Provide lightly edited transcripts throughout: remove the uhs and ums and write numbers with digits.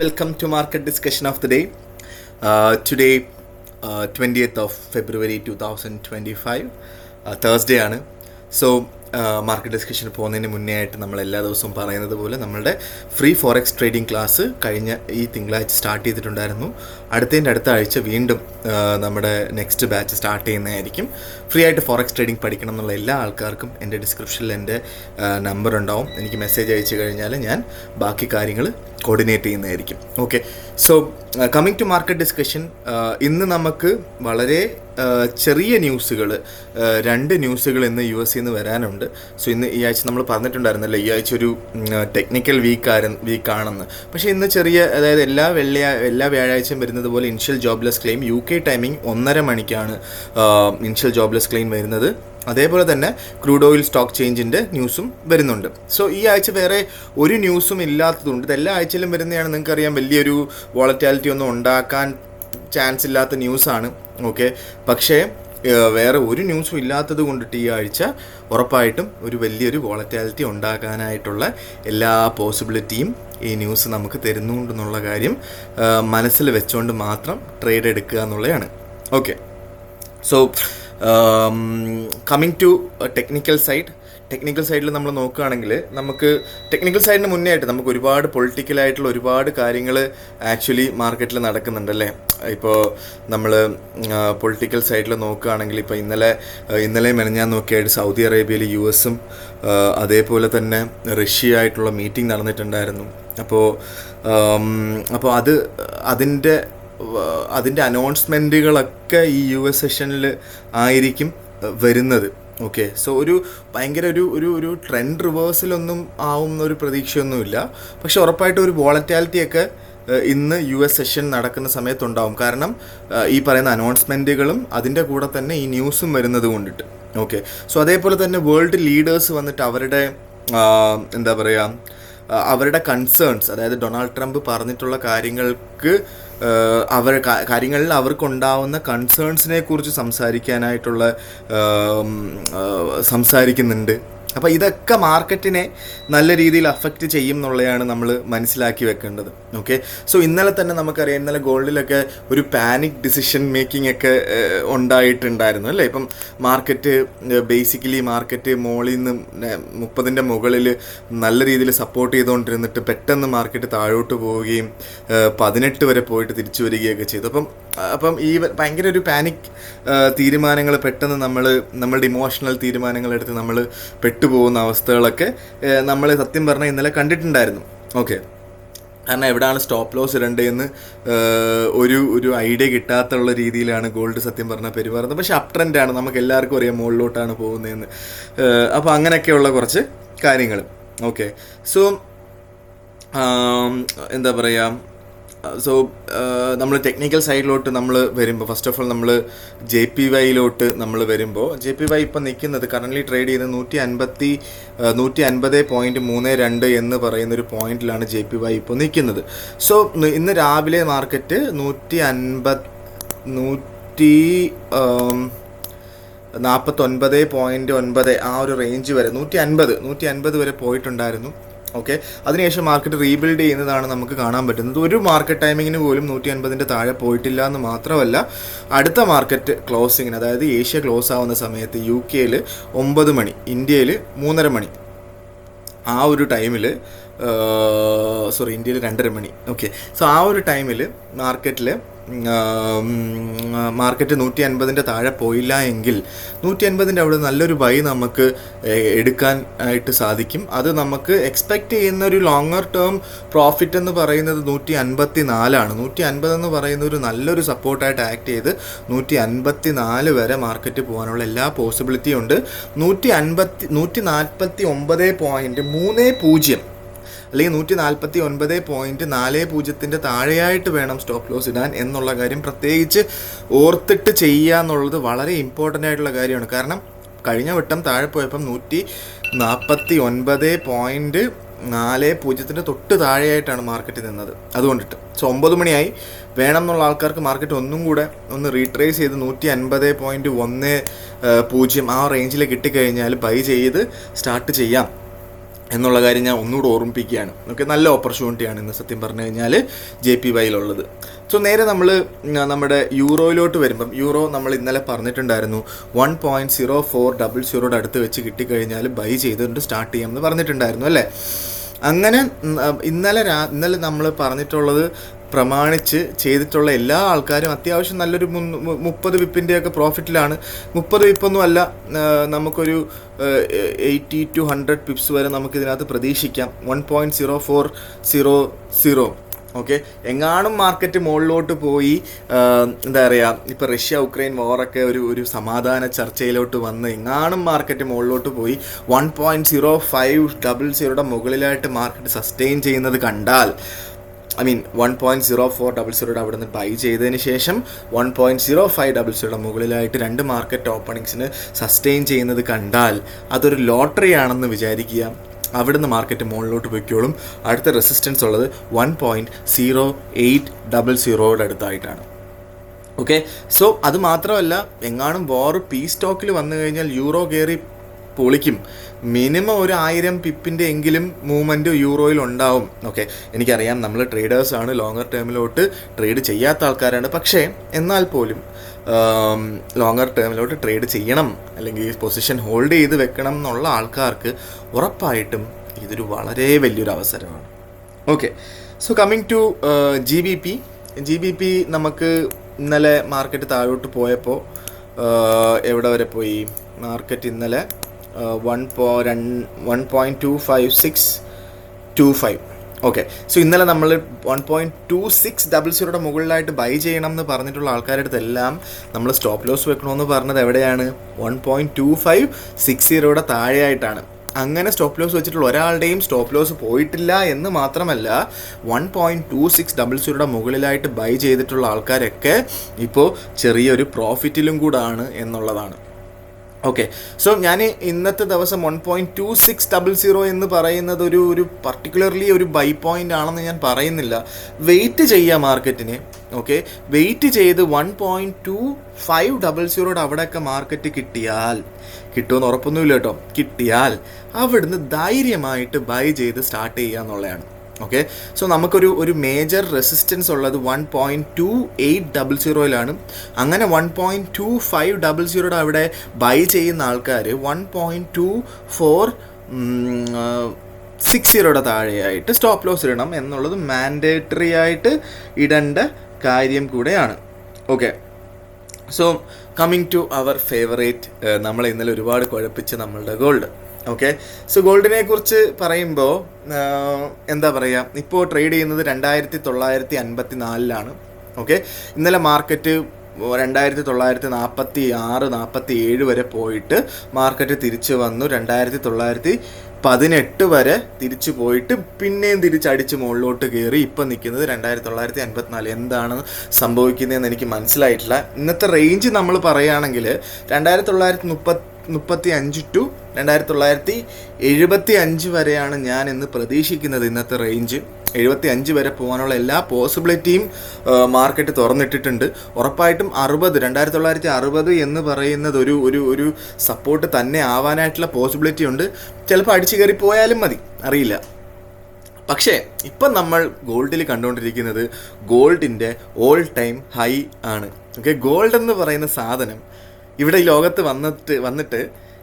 Welcome to market discussion of the day. Today, 20th of February 2025, Thursday ആണ്. So market ഡിസ്കഷന് പോകുന്നതിന് മുന്നേ ആയിട്ട് നമ്മൾ എല്ലാ ദിവസവും പറയുന്നത് പോലെ നമ്മളുടെ ഫ്രീ ഫോറക്സ് ട്രേഡിംഗ് ക്ലാസ് കഴിഞ്ഞ ഈ തിങ്കളാഴ്ച സ്റ്റാർട്ട് ചെയ്തിട്ടുണ്ടായിരുന്നു. അടുത്ത ആഴ്ച വീണ്ടും നമ്മുടെ നെക്സ്റ്റ് ബാച്ച് സ്റ്റാർട്ട് ചെയ്യുന്നതായിരിക്കും. ഫ്രീ ആയിട്ട് ഫോറക്സ് ട്രേഡിംഗ് പഠിക്കണം എന്നുള്ള എല്ലാ ആൾക്കാർക്കും എൻ്റെ ഡിസ്ക്രിപ്ഷനിൽ എൻ്റെ നമ്പർ ഉണ്ടാവും. എനിക്ക് മെസ്സേജ് അയച്ചു കഴിഞ്ഞാൽ ഞാൻ ബാക്കി കാര്യങ്ങൾ കോർഡിനേറ്റ് ചെയ്യുന്നതായിരിക്കും. Okay, so coming to market discussion, ഇന്ന് നമുക്ക് വളരെ ചെറിയ ന്യൂസുകൾ, രണ്ട് ന്യൂസുകൾ ഇന്ന് US നിന്ന് വരാനുണ്ട്. സോ ഇന്ന് ഈ ആഴ്ച നമ്മൾ പറഞ്ഞിട്ടുണ്ടായിരുന്നല്ലോ, ഈ ആഴ്ച ഒരു ടെക്നിക്കൽ വീക്കാണെന്ന്. പക്ഷേ ഇന്ന് ചെറിയ, അതായത് എല്ലാ വ്യാഴാഴ്ചയും വരുന്നത് പോലെ initial jobless claim UK timing 1:30 മണിക്കാണ് ഇനിഷ്യൽ ജോബ്ലെസ് ക്ലെയിം വരുന്നത്. അതേപോലെ തന്നെ ക്രൂഡ് ഓയിൽ സ്റ്റോക്ക് ചേഞ്ചിൻ്റെ ന്യൂസും വരുന്നുണ്ട്. സോ ഈ ആഴ്ച വേറെ ഒരു ന്യൂസും ഇല്ലാത്തതുകൊണ്ട്, ഇത് എല്ലാ ആഴ്ചയിലും വരുന്നതാണ്. നിങ്ങൾക്കറിയാം, വലിയൊരു വോളറ്റാലിറ്റി ഒന്നും ഉണ്ടാക്കാൻ ചാൻസ് ഇല്ലാത്ത ന്യൂസാണ്. ഓക്കെ, പക്ഷേ വേറെ ഒരു ന്യൂസും ഇല്ലാത്തത് കൊണ്ടിട്ട് ഈ ആഴ്ച ഉറപ്പായിട്ടും ഒരു വലിയൊരു വോളറ്റാലിറ്റി ഉണ്ടാക്കാനായിട്ടുള്ള എല്ലാ പോസിബിലിറ്റിയും ഈ ന്യൂസ് നമുക്ക് തരുന്നുണ്ടെന്നുള്ള കാര്യം മനസ്സിൽ വെച്ചുകൊണ്ട് മാത്രം ട്രേഡ് എടുക്കുക എന്നുള്ളതാണ്. Okay, so coming to technical സൈഡിൽ നമ്മൾ നോക്കുകയാണെങ്കിൽ, നമുക്ക് ടെക്നിക്കൽ സൈഡിന് മുന്നേ ആയിട്ട് നമുക്ക് ഒരുപാട് പൊളിറ്റിക്കലായിട്ടുള്ള ഒരുപാട് കാര്യങ്ങൾ ആക്ച്വലി മാർക്കറ്റിൽ നടക്കുന്നുണ്ടല്ലേ. ഇപ്പോൾ നമ്മൾ പൊളിറ്റിക്കൽ സൈഡിൽ നോക്കുകയാണെങ്കിൽ, ഇപ്പോൾ ഇന്നലെ മെനഞ്ഞാൻ നോക്കിയായിട്ട് സൗദി അറേബ്യയിൽ US അതേപോലെ തന്നെ റഷ്യ ആയിട്ടുള്ള മീറ്റിംഗ് നടന്നിട്ടുണ്ടായിരുന്നു. അപ്പോൾ അതിൻ്റെ അനൗൺസ്മെൻറ്റുകളൊക്കെ ഈ US സെഷനിൽ ആയിരിക്കും വരുന്നത്. ഓക്കെ, സോ ഒരു ഭയങ്കര ഒരു ട്രെൻഡ് റിവേഴ്സലൊന്നും ആവുന്ന ഒരു പ്രതീക്ഷയൊന്നുമില്ല. പക്ഷെ ഉറപ്പായിട്ടും ഒരു വോളറ്റാലിറ്റിയൊക്കെ ഇന്ന് US സെഷൻ നടക്കുന്ന സമയത്തുണ്ടാവും. കാരണം ഈ പറയുന്ന അനൗൺസ്മെൻറ്റുകളും അതിൻ്റെ കൂടെ തന്നെ ഈ ന്യൂസും വരുന്നത് കൊണ്ടിട്ട്. ഓക്കെ, സോ അതേപോലെ തന്നെ വേൾഡ് ലീഡേഴ്സ് വന്നിട്ട് അവരുടെ കൺസേൺസ്, അതായത് ഡൊണാൾഡ് ട്രംപ് പറഞ്ഞിട്ടുള്ള കാര്യങ്ങളിൽ അവർക്കുണ്ടാവുന്ന കൺസേൺസിനെ കുറിച്ച് സംസാരിക്കുന്നുണ്ട്. അപ്പോൾ ഇതൊക്കെ മാർക്കറ്റിനെ നല്ല രീതിയിൽ അഫക്റ്റ് ചെയ്യും എന്നുള്ളതാണ് നമ്മൾ മനസ്സിലാക്കി വെക്കേണ്ടത്. ഓക്കെ, സോ ഇന്നലെ തന്നെ നമുക്കറിയാം, ഇന്നലെ ഗോൾഡിലൊക്കെ ഒരു പാനിക് ഡിസിഷൻ മേക്കിംഗ് ഒക്കെ ഉണ്ടായിട്ടുണ്ടായിരുന്നു അല്ലേ. ഇപ്പം മാർക്കറ്റ് മോളിൽ നിന്ന് 30ൻ്റെ മുകളിൽ നല്ല രീതിയിൽ സപ്പോർട്ട് ചെയ്തുകൊണ്ടിരുന്നിട്ട് പെട്ടെന്ന് മാർക്കറ്റ് താഴോട്ട് പോവുകയും 18 വരെ പോയിട്ട് തിരിച്ചു വരികയൊക്കെ ചെയ്തു. അപ്പം ഈ ഭയങ്കര ഒരു പാനിക് തീരുമാനങ്ങൾ, പെട്ടെന്ന് നമ്മളുടെ ഇമോഷണൽ തീരുമാനങ്ങളെടുത്ത് നമ്മൾ പെട്ടുപോകുന്ന അവസ്ഥകളൊക്കെ നമ്മൾ സത്യം പറഞ്ഞാൽ ഇന്നലെ കണ്ടിട്ടുണ്ടായിരുന്നു. ഓക്കെ, കാരണം എവിടെയാണ് സ്റ്റോപ്പ് ലോസ് ഇടേണ്ടതെന്ന് ഒരു ഐഡിയ കിട്ടാത്തുള്ള രീതിയിലാണ് ഗോൾഡ് സത്യം പറഞ്ഞാൽ പെരുമാറുന്നത്. പക്ഷേ അപ് ട്രെൻഡാണ്, നമുക്ക് എല്ലാവർക്കും അറിയാം മുകളിലോട്ടാണ് പോകുന്നതെന്ന്. അപ്പോൾ അങ്ങനെയൊക്കെയുള്ള കുറച്ച് കാര്യങ്ങൾ. ഓക്കെ, സോ സോ നമ്മൾ ടെക്നിക്കൽ സൈഡിലോട്ട് നമ്മൾ വരുമ്പോൾ, ഫസ്റ്റ് ഓഫ് ഓൾ നമ്മൾ JPYയിലോട്ട് നമ്മൾ വരുമ്പോൾ, JPY ഇപ്പം നിൽക്കുന്നത് കറൻ്റ്ലി ട്രേഡ് ചെയ്യുന്നത് 150.32 എന്ന് പറയുന്നൊരു പോയിന്റിലാണ് JPY ഇപ്പോൾ നിൽക്കുന്നത്. സോ ഇന്ന് രാവിലെ മാർക്കറ്റ് 149.9 ആ ഒരു റേഞ്ച് വരെ 150 വരെ പോയിട്ടുണ്ടായിരുന്നു. ഓക്കെ, അതിനുശേഷം മാർക്കറ്റ് റീബിൽഡ് ചെയ്യുന്നതാണ് നമുക്ക് കാണാൻ പറ്റുന്നത്. ഒരു മാർക്കറ്റ് ടൈമിങ്ങിന് പോലും 150ൻ്റെ താഴെ പോയിട്ടില്ല എന്ന് മാത്രമല്ല, അടുത്ത മാർക്കറ്റ് ക്ലോസിങ്ങിന്, അതായത് ഏഷ്യ ക്ലോസ് ആവുന്ന സമയത്ത് UKയിൽ 9 മണി, ഇന്ത്യയിൽ 3:30 മണി, ആ ഒരു ടൈമിൽ ഇന്ത്യയിൽ 2:30 മണി. ഓക്കെ, സോ ആ ഒരു ടൈമിൽ മാർക്കറ്റ് 150ൻ്റെ താഴെ പോയില്ല എങ്കിൽ 150ൻ്റെ അവിടെ നല്ലൊരു ബൈ നമുക്ക് എടുക്കാൻ ആയിട്ട് സാധിക്കും. അത് നമുക്ക് എക്സ്പെക്റ്റ് ചെയ്യുന്ന ഒരു ലോങ്ങർ ടേം പ്രോഫിറ്റ് എന്ന് പറയുന്നത് 154 150 എന്ന് പറയുന്ന ഒരു നല്ലൊരു സപ്പോർട്ടായിട്ട് ആക്ട് ചെയ്ത് 154 വരെ മാർക്കറ്റ് പോകാനുള്ള എല്ലാ പോസിബിലിറ്റിയും ഉണ്ട്. 149.30 അല്ലെങ്കിൽ 149.40 താഴെയായിട്ട് വേണം സ്റ്റോപ്പ് ലോസ് ഇടാൻ എന്നുള്ള കാര്യം പ്രത്യേകിച്ച് ഓർത്തിട്ട് ചെയ്യുക എന്നുള്ളത് വളരെ ഇമ്പോർട്ടൻ്റ് ആയിട്ടുള്ള കാര്യമാണ്. കാരണം കഴിഞ്ഞ വട്ടം താഴെ പോയപ്പം 149.40 തൊട്ട് താഴെയായിട്ടാണ് മാർക്കറ്റ് നിന്നത്. അതുകൊണ്ടിട്ട് സോ 9 മണിയായി വേണം എന്നുള്ള ആൾക്കാർക്ക് മാർക്കറ്റ് ഒന്നും കൂടെ ഒന്ന് റീട്രേസ് ചെയ്ത് 150.10 ആ റേഞ്ചിൽ കിട്ടിക്കഴിഞ്ഞാൽ ബൈ ചെയ്ത് സ്റ്റാർട്ട് ചെയ്യാം എന്നുള്ള കാര്യം ഞാൻ ഒന്നുകൂടെ ഓർമ്മിപ്പിക്കുകയാണ്. ഓക്കെ, നല്ല ഓപ്പർച്യൂണിറ്റിയാണ് ഇന്ന് സത്യം പറഞ്ഞു കഴിഞ്ഞാൽ JPYയിലുള്ളത്. സോ നേരെ നമ്മൾ നമ്മുടെ യൂറോയിലോട്ട് വരുമ്പം, യൂറോ നമ്മൾ ഇന്നലെ പറഞ്ഞിട്ടുണ്ടായിരുന്നു 1.0400 അടുത്ത് വെച്ച് കിട്ടിക്കഴിഞ്ഞാൽ ബൈ ചെയ്തുകൊണ്ട് സ്റ്റാർട്ട് ചെയ്യാമെന്ന് പറഞ്ഞിട്ടുണ്ടായിരുന്നു അല്ലേ. അങ്ങനെ ഇന്നലെ നമ്മൾ പറഞ്ഞിട്ടുള്ളത് പ്രമാണിച്ച് ചെയ്തിട്ടുള്ള എല്ലാ ആൾക്കാരും അത്യാവശ്യം നല്ലൊരു 30 വിപ്പിൻ്റെയൊക്കെ പ്രോഫിറ്റിലാണ്. 30 വിപ്പൊന്നും അല്ല, നമുക്കൊരു 80 to 100 പിപ്സ് വരെ നമുക്കിതിനകത്ത് പ്രതീക്ഷിക്കാം. 1.0400. ഓക്കെ, എങ്ങാനും മാർക്കറ്റ് മുകളിലോട്ട് പോയി എന്താ പറയുക, ഇപ്പോൾ റഷ്യ ഉക്രൈൻ വാറൊക്കെ ഒരു സമാധാന ചർച്ചയിലോട്ട് വന്ന് എങ്ങാനും മാർക്കറ്റ് മുകളിലോട്ട് പോയി 1.0500 മുകളിലായിട്ട് മാർക്കറ്റ് സസ്റ്റെയിൻ ചെയ്യുന്നത് കണ്ടാൽ, 1.0400 അവിടെ നിന്ന് ബൈ ചെയ്തതിന് ശേഷം 1.0500 മുകളിലായിട്ട് 2 മാർക്കറ്റ് ഓപ്പണിങ്സിന് സസ്റ്റെയിൻ ചെയ്യുന്നത് കണ്ടാൽ അതൊരു ലോട്ടറി ആണെന്ന് വിചാരിക്കുക. അവിടുന്ന് മാർക്കറ്റ് മുകളിലോട്ട് പോയിക്കോളും. അടുത്ത റെസിസ്റ്റൻസ് ഉള്ളത് 1.0800 അടുത്തായിട്ടാണ്. ഓക്കെ, സോ അത് മാത്രമല്ല, എങ്ങാനും പീസ് സ്റ്റോക്കിൽ വന്നു കഴിഞ്ഞാൽ യൂറോ കയറി പൊളിക്കും. മിനിമം ഒരു 1000 പിപ്പിൻ്റെ എങ്കിലും മൂവ്മെൻറ്റ് യൂറോയിൽ ഉണ്ടാവും. ഓക്കെ, എനിക്കറിയാം നമ്മൾ ട്രേഡേഴ്സാണ്, ലോങ്ങർ ടേമിലോട്ട് ട്രേഡ് ചെയ്യാത്ത ആൾക്കാരാണ്. പക്ഷേ എന്നാൽ പോലും ലോങ്ങർ ടേമിലോട്ട് ട്രേഡ് ചെയ്യണം അല്ലെങ്കിൽ പൊസിഷൻ ഹോൾഡ് ചെയ്ത് വെക്കണം എന്നുള്ള ആൾക്കാർക്ക് ഉറപ്പായിട്ടും ഇതൊരു വളരെ വലിയൊരു അവസരമാണ്. Okay, so coming to GBP നമുക്ക് ഇന്നലെ മാർക്കറ്റ് താഴോട്ട് പോയപ്പോൾ എവിടെ വരെ പോയി? മാർക്കറ്റ് ഇന്നലെ 1.25625. ഓക്കെ, സോ ഇന്നലെ നമ്മൾ 1.2600 മുകളിലായിട്ട് ബൈ ചെയ്യണം എന്ന് പറഞ്ഞിട്ടുള്ള ആൾക്കാരുടെ അടുത്തെല്ലാം നമ്മൾ സ്റ്റോപ്പ് ലോസ് വെക്കണമെന്ന് പറഞ്ഞത് എവിടെയാണ്? 1.2560 താഴെയായിട്ടാണ്. അങ്ങനെ സ്റ്റോപ്പ് ലോസ് വെച്ചിട്ടുള്ള ഒരാളുടെയും സ്റ്റോപ്പ് ലോസ് പോയിട്ടില്ല എന്ന് മാത്രമല്ല, 1.2600 മുകളിലായിട്ട് ബൈ ചെയ്തിട്ടുള്ള ആൾക്കാരൊക്കെ ഇപ്പോൾ ചെറിയൊരു പ്രോഫിറ്റിലും കൂടാണ് എന്നുള്ളതാണ്. ഓക്കെ, സോ ഞാൻ ഇന്നത്തെ ദിവസം 1.2600 എന്ന് പറയുന്നത് ഒരു പർട്ടിക്കുലർലി ഒരു ബൈ പോയിൻ്റ് ആണെന്ന് ഞാൻ പറയുന്നില്ല. വെയിറ്റ് ചെയ്യുക മാർക്കറ്റിനെ. ഓക്കെ, വെയിറ്റ് ചെയ്ത് 1.2500 അവിടെയൊക്കെ മാർക്കറ്റ് കിട്ടുമെന്ന് ഉറപ്പൊന്നുമില്ല കേട്ടോ. കിട്ടിയാൽ അവിടുന്ന് ധൈര്യമായിട്ട് ബൈ ചെയ്ത് സ്റ്റാർട്ട് ചെയ്യുക എന്നുള്ളതാണ്. ഓക്കെ, സോ നമുക്കൊരു മേജർ റെസിസ്റ്റൻസ് ഉള്ളത് 1.2800 അങ്ങനെ 1.2500 അവിടെ ബൈ ചെയ്യുന്ന ആൾക്കാർ 1.2460 താഴെയായിട്ട് സ്റ്റോപ്പ് ലോസ് ഇടണം എന്നുള്ളത് മാൻഡേറ്ററി ആയിട്ട് ഇടേണ്ട കാര്യം കൂടെയാണ്. Okay, so coming to our favourite, നമ്മൾ ഇന്നലെ ഒരുപാട് കുഴപ്പിച്ച് നമ്മളുടെ ഗോൾഡ്. ഓക്കെ, സോ ഗോൾഡിനെ കുറിച്ച് പറയുമ്പോൾ എന്താ പറയുക, ഇപ്പോൾ ട്രേഡ് ചെയ്യുന്നത് 2954. ഓക്കെ, ഇന്നലെ മാർക്കറ്റ് 2946-47 വരെ പോയിട്ട് മാർക്കറ്റ് തിരിച്ചു വന്നു 2918 വരെ തിരിച്ചു പോയിട്ട് പിന്നെയും തിരിച്ചടിച്ച് മുകളിലോട്ട് കയറി ഇപ്പം നിൽക്കുന്നത് 2954. എന്താണ് സംഭവിക്കുന്നതെന്ന് എനിക്ക് മനസ്സിലായിട്ടില്ല. ഇന്നത്തെ റേഞ്ച് നമ്മൾ പറയുകയാണെങ്കിൽ 2935 to 2975 വരെയാണ് ഞാൻ ഇന്ന് പ്രതീക്ഷിക്കുന്നത്. ഇന്നത്തെ റേഞ്ച് 75 വരെ പോകാനുള്ള എല്ലാ പോസിബിലിറ്റിയും മാർക്കറ്റ് തുറന്നിട്ടിട്ടുണ്ട്. ഉറപ്പായിട്ടും 2960 എന്ന് പറയുന്നത് ഒരു സപ്പോർട്ട് തന്നെ ആവാനായിട്ടുള്ള പോസിബിലിറ്റി ഉണ്ട്. ചിലപ്പോൾ അടിച്ചു കയറി പോയാലും മതി, അറിയില്ല. പക്ഷേ ഇപ്പം നമ്മൾ ഗോൾഡിൽ കണ്ടുകൊണ്ടിരിക്കുന്നത് ഗോൾഡിൻ്റെ ഓൾ ടൈം ഹൈ ആണ്. ഓക്കെ, ഗോൾഡ് എന്ന് പറയുന്ന സാധനം ഇവിടെ ഈ ലോകത്ത് വന്നിട്ട്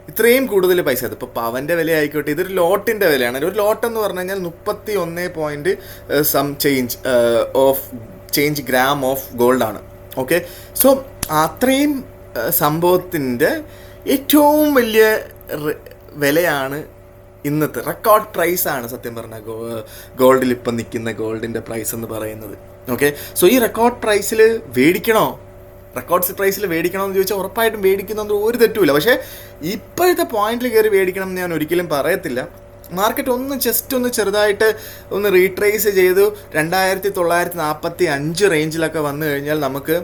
ഇത്രയും കൂടുതൽ പൈസ, അതിപ്പോൾ പവൻ്റെ വില ആയിക്കോട്ടെ, ഇതൊരു ലോട്ടിൻ്റെ വിലയാണ്. ഒരു ലോട്ട് എന്ന് പറഞ്ഞു കഴിഞ്ഞാൽ 31 ഗ്രാം ഓഫ് ഗോൾഡാണ്. ഓക്കെ, സോ അത്രയും സംഭവത്തിൻ്റെ ഏറ്റവും വലിയ വിലയാണ് ഇന്നത്തെ റെക്കോർഡ് പ്രൈസാണ് സത്യം പറഞ്ഞാൽ ഗോൾഡിൽ ഇപ്പം നിൽക്കുന്ന ഗോൾഡിൻ്റെ പ്രൈസ് എന്ന് പറയുന്നത്. ഓക്കെ, സോ ഈ റെക്കോർഡ് പ്രൈസിൽ മേടിക്കണോ, റെക്കോർഡ്സ് പ്രൈസിൽ മേടിക്കണമെന്ന് ചോദിച്ചാൽ ഉറപ്പായിട്ടും മേടിക്കുന്നതൊന്നും ഒരു തെറ്റുമില്ല. പക്ഷേ ഇപ്പോഴത്തെ പോയിന്റിൽ കയറി മേടിക്കണം എന്ന് ഞാൻ ഒരിക്കലും പറയത്തില്ല. മാർക്കറ്റ് ജസ്റ്റ് ഒന്ന് ചെറുതായിട്ട് ഒന്ന് റീട്രേസ് ചെയ്തു 2945 റേഞ്ചിലൊക്കെ വന്നു കഴിഞ്ഞാൽ നമുക്ക്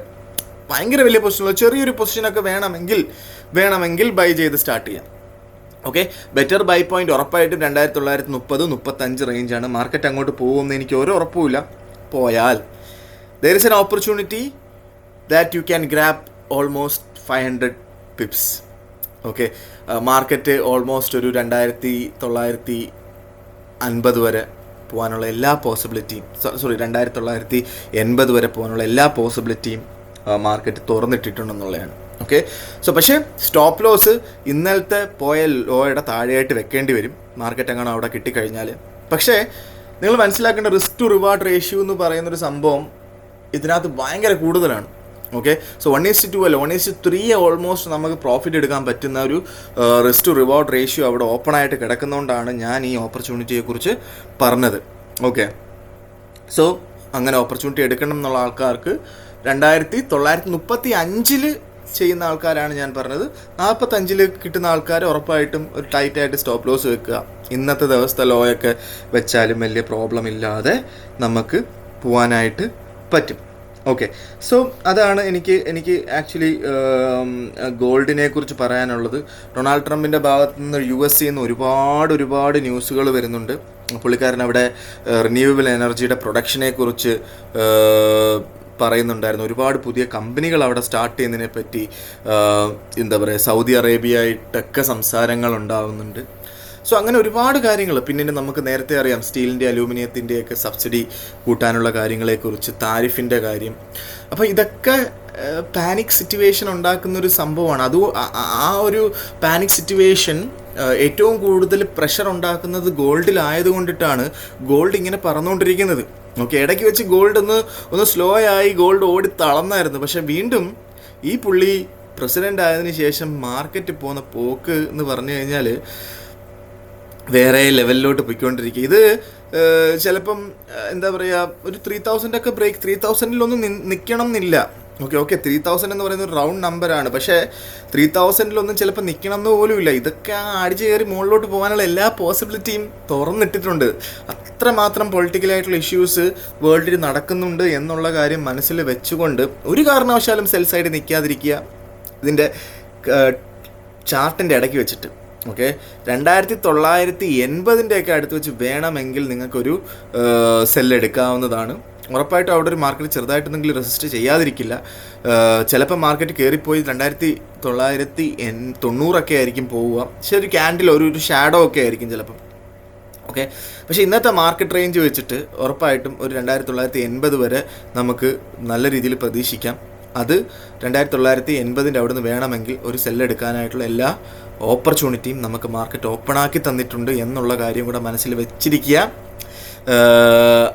ഭയങ്കര വലിയ പൊസിഷനുള്ള ചെറിയൊരു പൊസിഷനൊക്കെ വേണമെങ്കിൽ ബൈ ചെയ്ത് സ്റ്റാർട്ട് ചെയ്യാം. ഓക്കെ, ബെറ്റർ ബൈ പോയിന്റ് ഉറപ്പായിട്ടും 2930-35 റേഞ്ചാണ്. മാർക്കറ്റ് അങ്ങോട്ട് പോകുമെന്ന് എനിക്ക് ഒരു ഉറപ്പുമില്ല. പോയാൽ there is an opportunity that you can grab almost 500 pips. Okay, market almost ഒരു 2900 2050 വരെ പോകാനുള്ള എല്ലാ പോസിബിലിറ്റിയും 2980 വരെ പോകാനുള്ള എല്ലാ പോസിബിലിറ്റിയും മാർക്കറ്റ് തുറന്നിട്ടിട്ടുണ്ടെന്നുള്ളതാണ്. ഓക്കെ, സോ പക്ഷേ സ്റ്റോപ്പ് ലോസ് ഇന്നലത്തെ പോയ ലോയുടെ താഴെയായിട്ട് വെക്കേണ്ടി വരും മാർക്കറ്റ് എങ്ങനെ അവിടെ കിട്ടിക്കഴിഞ്ഞാൽ. പക്ഷേ നിങ്ങൾ മനസ്സിലാക്കേണ്ട റിസ്ക് ടു റിവാർഡ് റേഷ്യോ എന്ന് പറയുന്നൊരു സംഭവം ഇതിനകത്ത് ഭയങ്കര കൂടുതലാണ്. ഓക്കെ, സോ 1:2 അല്ല 1:3 ഓൾമോസ്റ്റ് നമുക്ക് പ്രോഫിറ്റ് എടുക്കാൻ പറ്റുന്ന ഒരു റിസ്ക് ടു റിവാർഡ് റേഷ്യോ അവിടെ ഓപ്പൺ ആയിട്ട് കിടക്കുന്നതുകൊണ്ടാണ് ഞാൻ ഈ ഓപ്പർച്യൂണിറ്റിയെക്കുറിച്ച് പറഞ്ഞത്. ഓക്കെ, സോ അങ്ങനെ ഓപ്പർച്യൂണിറ്റി എടുക്കണം എന്നുള്ള ആൾക്കാർക്ക് 2935 ചെയ്യുന്ന ആൾക്കാരാണ് ഞാൻ പറഞ്ഞത്. 45 കിട്ടുന്ന ആൾക്കാർ ഉറപ്പായിട്ടും ഒരു ടൈറ്റായിട്ട് സ്റ്റോപ്പ് ലോസ് വെക്കുക. ഇന്നത്തെ ദിവസത്തെ ലോയൊക്കെ വെച്ചാലും വലിയ പ്രോബ്ലം ഇല്ലാതെ നമുക്ക് പോകാനായിട്ട് പറ്റും. ഓക്കെ, സോ അതാണ് എനിക്ക് ആക്ച്വലി ഗോൾഡിനെ കുറിച്ച് പറയാനുള്ളത്. ഡൊണാൾഡ് ട്രംപിൻ്റെ ഭാഗത്തു നിന്ന് USA നിന്ന് ഒരുപാട് ന്യൂസുകൾ വരുന്നുണ്ട്. പുള്ളിക്കാരൻ അവിടെ റിന്യൂവബിൾ എനർജിയുടെ പ്രൊഡക്ഷനെ കുറിച്ച് പറയുന്നുണ്ടായിരുന്നു. ഒരുപാട് പുതിയ കമ്പനികൾ അവിടെ സ്റ്റാർട്ട് ചെയ്യുന്നതിനെ പറ്റി എന്താ പറയുക, സൗദി അറേബ്യയായിട്ടൊക്കെ സംസാരങ്ങൾ ഉണ്ടാകുന്നുണ്ട്. സോ അങ്ങനെ ഒരുപാട് കാര്യങ്ങൾ. പിന്നീട് നമുക്ക് നേരത്തെ അറിയാം സ്റ്റീലിൻ്റെ അലൂമിനിയത്തിൻ്റെയൊക്കെ സബ്സിഡി കൂട്ടാനുള്ള കാര്യങ്ങളെക്കുറിച്ച്, താരിഫിൻ്റെ കാര്യം. അപ്പോൾ ഇതൊക്കെ പാനിക് സിറ്റുവേഷൻ ഉണ്ടാക്കുന്നൊരു സംഭവമാണ്. ആ ഒരു പാനിക് സിറ്റുവേഷൻ ഏറ്റവും കൂടുതൽ പ്രഷർ ഉണ്ടാക്കുന്നത് ഗോൾഡിലായതുകൊണ്ടിട്ടാണ് ഗോൾഡ് ഇങ്ങനെ പറന്നുകൊണ്ടിരിക്കുന്നത്. ഓക്കെ, ഇടയ്ക്ക് വെച്ച് ഗോൾഡ് ഒന്ന് സ്ലോ ആയി ഗോൾഡ് ഓടി തളർന്നായിരുന്നു. പക്ഷെ വീണ്ടും ഈ പുള്ളി പ്രസിഡൻ്റ് ആയതിനു ശേഷം മാർക്കറ്റ് പോകുന്ന പോക്ക് എന്ന് പറഞ്ഞു കഴിഞ്ഞാൽ വേറെ ലെവലിലോട്ട് പോയിക്കൊണ്ടിരിക്കുക. ഇത് ചിലപ്പം എന്താ പറയുക, ഒരു 3000 ഒക്കെ ബ്രേക്ക് 3000 നിൽക്കണം എന്നില്ല. ഓക്കെ 3000 എന്ന് പറയുന്ന ഒരു റൗണ്ട് നമ്പറാണ്. പക്ഷേ 3000 ചിലപ്പോൾ നിൽക്കണം എന്ന് പോലും ഇല്ല. ഇതൊക്കെ അടിച്ചു കയറി മുകളിലോട്ട് പോകാനുള്ള എല്ലാ പോസിബിലിറ്റിയും തുറന്നിട്ടിട്ടുണ്ട്. അത്രമാത്രം പൊളിറ്റിക്കലായിട്ടുള്ള ഇഷ്യൂസ് വേൾഡിൽ നടക്കുന്നുണ്ട് എന്നുള്ള കാര്യം മനസ്സിൽ വെച്ചുകൊണ്ട് ഒരു കാരണവശാലും സെൽ സൈഡ് നിൽക്കാതിരിക്കുക. ഇതിൻ്റെ ചാർട്ടിൻ്റെ ഇടയ്ക്ക് വെച്ചിട്ട് ഓക്കെ 2980 അടുത്ത് വെച്ച് വേണമെങ്കിൽ നിങ്ങൾക്കൊരു സെല്ലെടുക്കാവുന്നതാണ്. ഉറപ്പായിട്ടും അവിടെ ഒരു മാർക്കറ്റ് ചെറുതായിട്ടെന്തെങ്കിലും റെസിസ്റ്റ് ചെയ്യാതിരിക്കില്ല. ചിലപ്പോൾ മാർക്കറ്റ് കയറിപ്പോയി 2990 ആയിരിക്കും പോവുക. പക്ഷെ ഒരു ക്യാൻഡിൽ ഒരു ഷാഡോ ഒക്കെ ആയിരിക്കും ചിലപ്പം. ഓക്കെ, പക്ഷേ ഇന്നത്തെ മാർക്കറ്റ് റേഞ്ച് വെച്ചിട്ട് ഉറപ്പായിട്ടും ഒരു 2980 വരെ നമുക്ക് നല്ല രീതിയിൽ പ്രതീക്ഷിക്കാം. അത് 2980 അവിടെ നിന്ന് വേണമെങ്കിൽ ഒരു സെല്ലെടുക്കാനായിട്ടുള്ള എല്ലാ ഓപ്പർച്യൂണിറ്റിയും നമുക്ക് മാർക്കറ്റ് ഓപ്പണാക്കി തന്നിട്ടുണ്ട് എന്നുള്ള കാര്യം കൂടെ മനസ്സിൽ വെച്ചിരിക്കുക.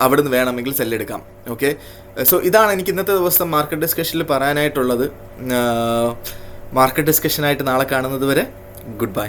അവിടെ നിന്ന് വേണമെങ്കിൽ സെല്ലെടുക്കാം. ഓക്കെ, സോ ഇതാണ് എനിക്ക് ഇന്നത്തെ ദിവസം മാർക്കറ്റ് ഡിസ്കഷനിൽ പറയാനായിട്ടുള്ളത്. മാർക്കറ്റ് ഡിസ്കഷനായിട്ട് നാളെ കാണുന്നത് വരെ ഗുഡ് ബൈ.